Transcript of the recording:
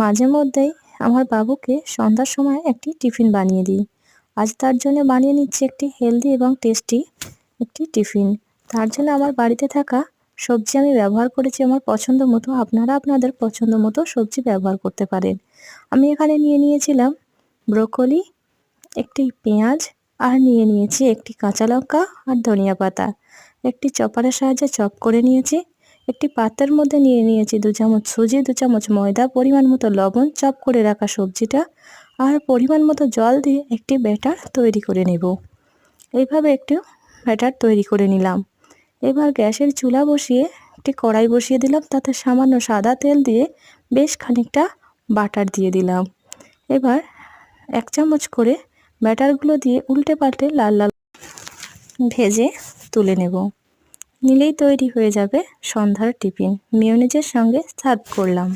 মাঝে মধ্যেই আমার বাবুকে সন্ধ্যার সময় একটি টিফিন বানিয়ে দিই। আজ তার জন্য বানিয়ে নিচ্ছি একটি হেলদি এবং টেস্টি একটি টিফিন। তার জন্য আমার বাড়িতে থাকা সবজি আমি ব্যবহার করেছি আমার পছন্দ মতো। আপনারা আপনাদের পছন্দ মতো সবজি ব্যবহার করতে পারেন। আমি এখানে নিয়ে নিয়েছিলাম ব্রোকলি, একটি পেঁয়াজ, আর নিয়ে নিয়েছি একটি কাঁচা লঙ্কা আর ধনিয়া পাতা। একটি চপারের সাহায্যে চপ করে নিয়েছি। একটি পাত্রের মধ্যে নিয়ে নিয়েছি 2 চামচ সুজি, 2 চামচ ময়দা, পরিমাণ মতো লবণ, চপ করে রাখা সবজিটা আর পরিমাণ মতো জল দিয়ে একটি ব্যাটার তৈরি করে নেব। এইভাবে একটু ব্যাটার তৈরি করে নিলাম। এবার গ্যাসের চুলা বসিয়ে একটি কড়াই বসিয়ে দিলাম, তাতে সামান্য সাদা তেল দিয়ে বেশ খানিকটা বাটার দিয়ে দিলাম। এবার 1 চামচ করে ব্যাটারগুলো দিয়ে উল্টে পাল্টে লাল লাল ভেজে তুলে নেব। নিলেই তৈরি হয়ে যাবে সন্ধ্যার টিফিন। মেয়োনেজের সঙ্গে সার্ভ করলাম।